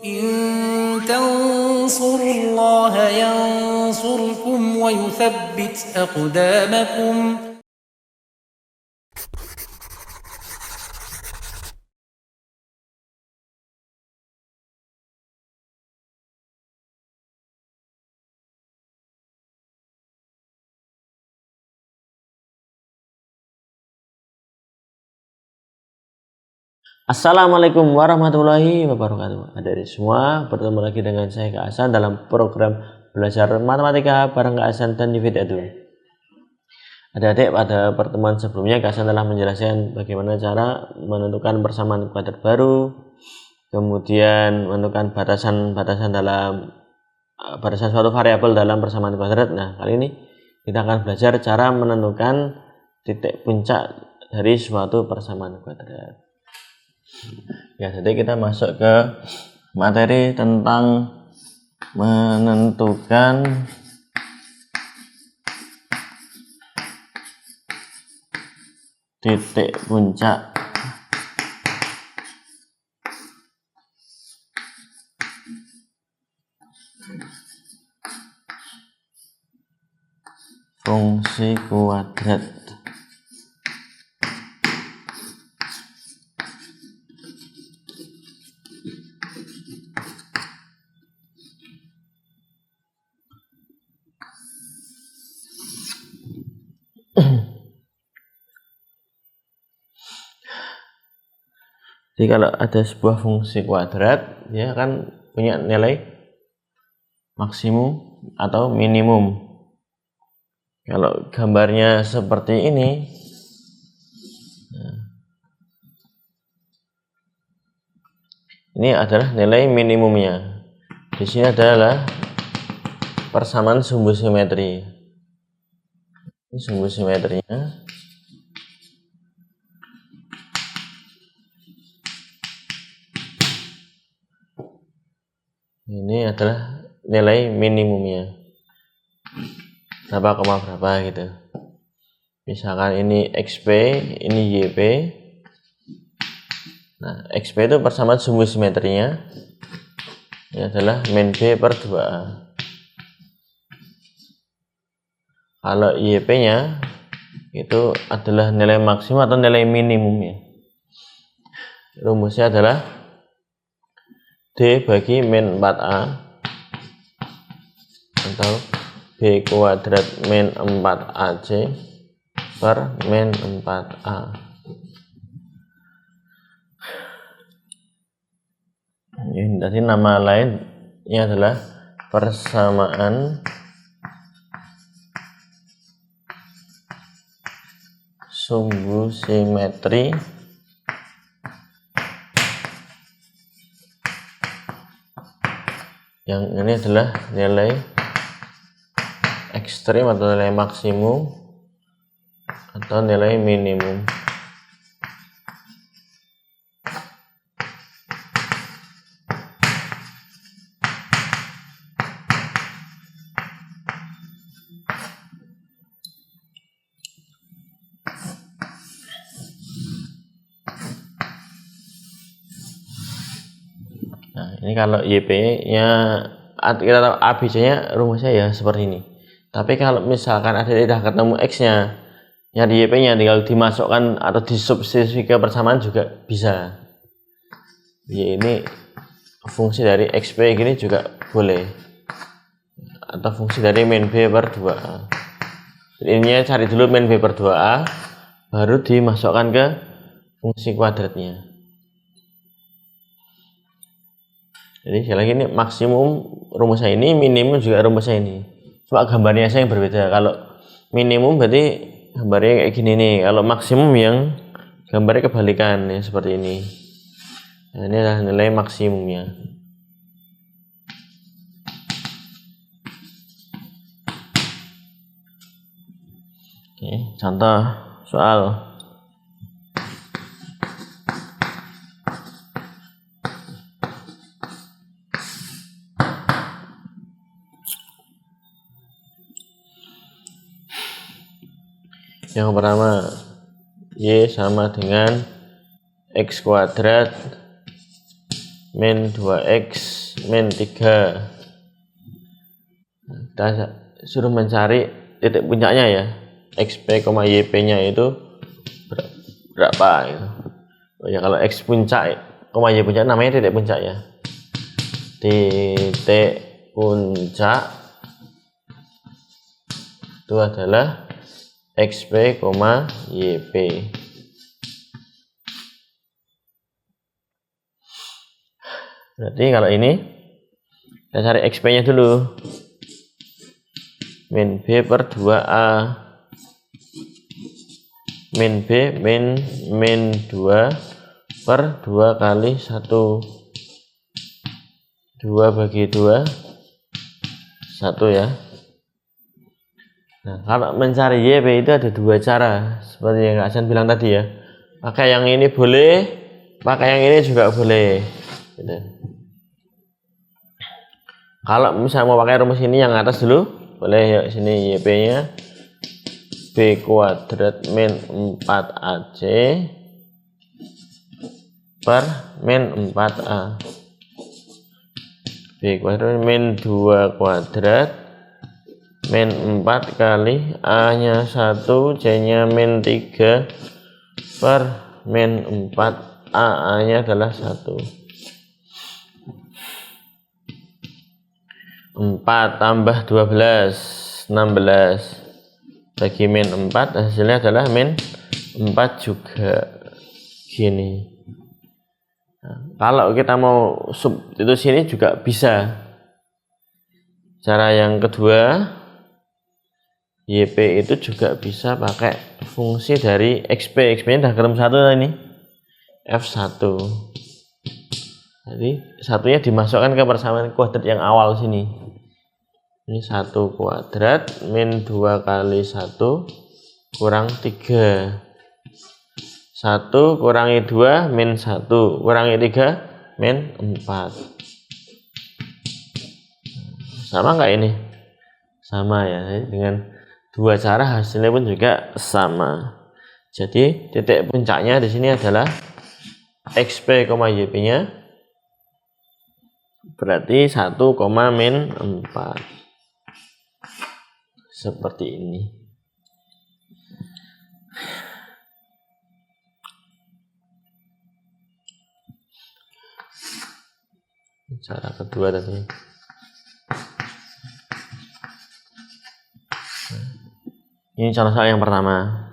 إن تنصروا الله ينصركم ويثبت أقدامكم. Assalamualaikum warahmatullahi wabarakatuh. Adik-adik semua, bertemu lagi dengan saya Kak Hasan dalam program belajar matematika bareng Kak Hasan dan Yufid Edu. Adik-adik, pada pertemuan sebelumnya Kak Hasan telah menjelaskan bagaimana cara menentukan persamaan kuadrat baru, kemudian menentukan batasan-batasan dalam batasan suatu variabel dalam persamaan kuadrat. Nah, kali ini kita akan belajar cara menentukan titik puncak dari suatu persamaan kuadrat. Ya, jadi kita masuk ke materi tentang menentukan titik puncak fungsi kuadrat. Jadi kalau ada sebuah fungsi kuadrat, dia akan punya nilai maksimum atau minimum. Kalau gambarnya seperti ini, ini adalah nilai minimumnya. Di sini adalah persamaan sumbu simetri. Ini sumbu simetrinya. Ini adalah nilai minimumnya. Berapa koma berapa gitu. Misalkan ini XP, ini YP. Nah, XP itu persamaan sumbu simetrinya. Ini adalah min B per 2A. Kalau YP-nya itu adalah nilai maksimum atau nilai minimumnya. Rumusnya adalah D bagi min 4A atau B kuadrat min 4AC per min 4A. Ini tadi nama lainnya adalah persamaan sumbu simetri yang ini adalah nilai ekstrim atau nilai maksimum atau nilai minimum. Nah, ini kalau YP-nya kita tahu ABC-nya rumusnya ya seperti ini. Tapi kalau misalkan ada tidak ketemu X-nya, nyari YP-nya tinggal dimasukkan atau disubstitusi ke persamaan juga bisa. Y ini fungsi dari XP gini juga boleh. Atau fungsi dari min B per 2A. Jadi ininya cari dulu min B per 2A, baru dimasukkan ke fungsi kuadratnya. Jadi sekali lagi ini maksimum rumusnya ini, minimum juga rumusnya ini. Cuma gambarnya saya yang berbeda. Kalau minimum berarti gambarnya kayak gini nih. Kalau maksimum yang gambarnya kebalikan ya seperti ini. Nah, ini adalah nilai maksimumnya. Oke, contoh soal. Yang pertama, Y sama dengan X kuadrat min 2x min 3. Kita suruh mencari titik puncaknya ya, xp, yp nya itu berapa gitu. Oh ya, kalau x puncak, y puncak namanya titik puncak ya. Titik puncak itu adalah xp, yp. Berarti kalau ini kita cari xp nya dulu, min b per 2a, min b min 2 per 2 kali 1, 2 bagi 2 1 ya. Nah, kalau mencari YP itu ada dua cara, seperti yang Kak Hasan bilang tadi ya. Pakai yang ini boleh, pakai yang ini juga boleh gitu. Kalau misalnya mau pakai rumus ini yang atas dulu, boleh ya. Sini YP nya B kuadrat min 4AC per min 4A, B kuadrat min 2 kuadrat min 4 kali A nya 1, C nya min 3 per min 4 A nya adalah 1. 4 tambah 12 16 bagi min 4 hasilnya adalah min 4 juga gini. Nah, kalau kita mau substitusi juga bisa. Cara yang kedua, YP itu juga bisa pakai fungsi dari XP. XP nya udah ketemu 1 ini, F1. Jadi satunya dimasukkan ke persamaan kuadrat yang awal sini. Ini 1 kuadrat min 2 kali 1 kurang 3. 1 kurangi 2 min 1 kurangi 3 min 4. Sama nggak ini? Sama ya. Dengan dua cara hasilnya pun juga sama. Jadi titik puncaknya di sini adalah XP, YP nya berarti 1, min 4. Seperti ini. Cara kedua tadi. Ini contoh soal yang pertama.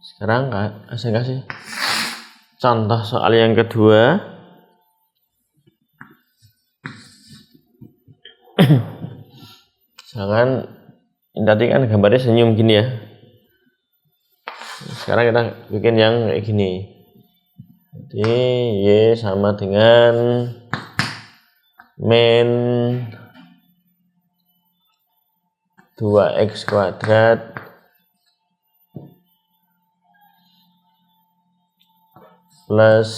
Sekarang saya kasih contoh soal yang kedua. Misalkan tadi kan gambarnya senyum gini ya. Sekarang kita bikin yang kayak gini. Jadi Y sama dengan min 2x kuadrat plus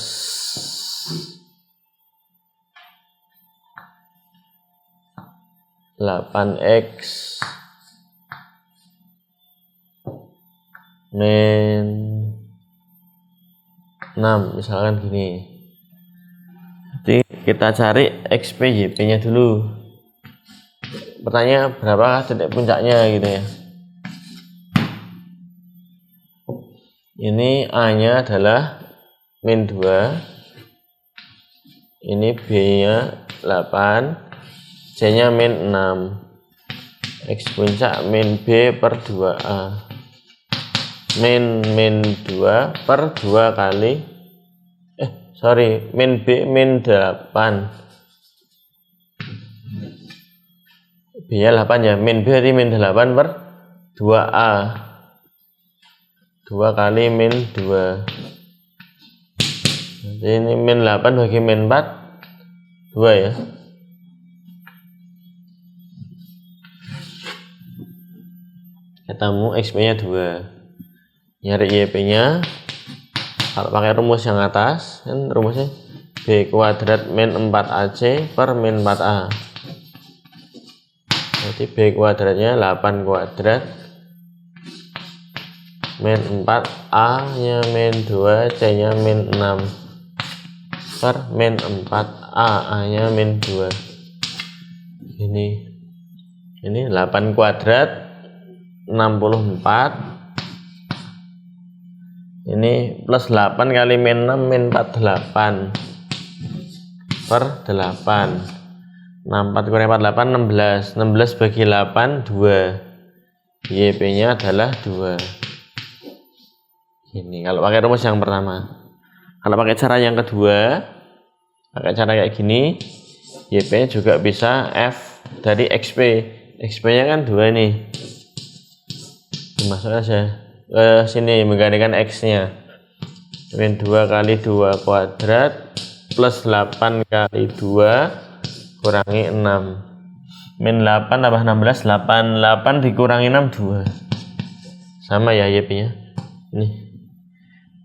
8x min 6, misalkan gini. Jadi kita cari XP YP nya dulu. Pertanyaan berapa titik puncaknya gitu ya. Ini A nya adalah min 2, ini B nya 8, C nya min 6, X puncak min B per 2A, min 2 per 2 kali min B min 8, B nya 8 ya, min B berarti min 8 per 2A, 2 kali min 2. Jadi ini min 8 bagi min 4 2 ya. Ketemu XP nya 2. Nyari YP nya kalau pakai rumus yang atas kan rumusnya B kuadrat min 4AC per min 4A. Jadi B kuadratnya 8 kuadrat min 4A nya min 2, C nya min 6 per min 4A. A-nya min 2. Ini 8 kuadrat 64. Ini plus 8 kali min 6 min 48 per 8. 64 kurang 48 16. 16 bagi 8 2. YP nya adalah 2. Ini kalau pakai rumus yang pertama. Kalau pakai cara yang kedua, pakai cara kayak gini, YP nya juga bisa F dari XP. XP nya kan 2 nih. Dimasuk aja ke sini menggantikan X nya. Min 2 kali 2 kuadrat plus 8 kali 2 kurangi 6. Min 8 tambah 16, 8 dikurangi 6 2. Sama ya YP nya. Nih.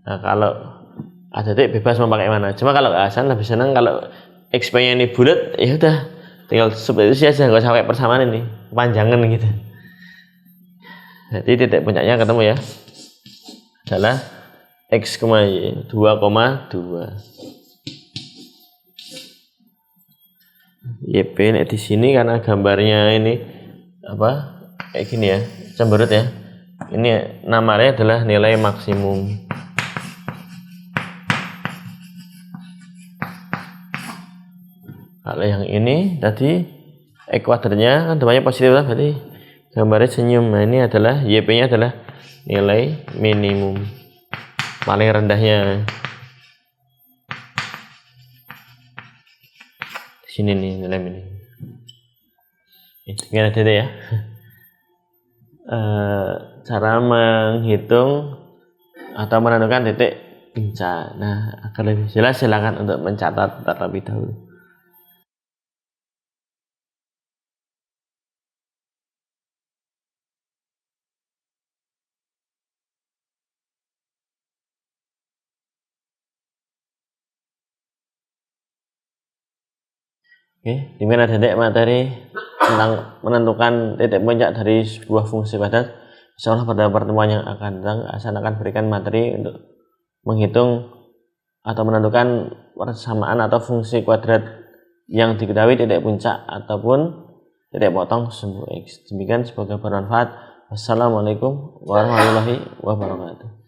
Nah, kalau ada titik bebas mau pakai mana. Cuma kalau Hasan lebih senang kalau XP nya ini bulat, ya udah tinggal seperti itu saja, nggak usah pakai persamaan ini, kepanjangan gitu. Jadi titik puncaknya ketemu ya, adalah X, Y 2,2. YP di sini karena gambarnya ini apa kayak gini ya, cemberut ya. Ini namanya adalah nilai maksimum. Kalau yang ini tadi X kuadratnya kan depannya positif lah, berarti gambarnya senyum. Nah ini adalah YP nya adalah nilai minimum paling rendahnya. Di sini nih nilai minimum. Ini ada ya. Cara menghitung atau menentukan titik puncak. Nah agar lebih jelas silakan untuk mencatat terlebih dahulu. Oke, dimana ada materi tentang menentukan titik puncak dari sebuah fungsi kuadrat. Insyaallah pada pertemuan yang akan datang Hasan akan berikan materi untuk menghitung atau menentukan persamaan atau fungsi kuadrat yang diketahui titik puncak ataupun titik potong sumbu X. Demikian, semoga bermanfaat. Wassalamualaikum warahmatullahi wabarakatuh.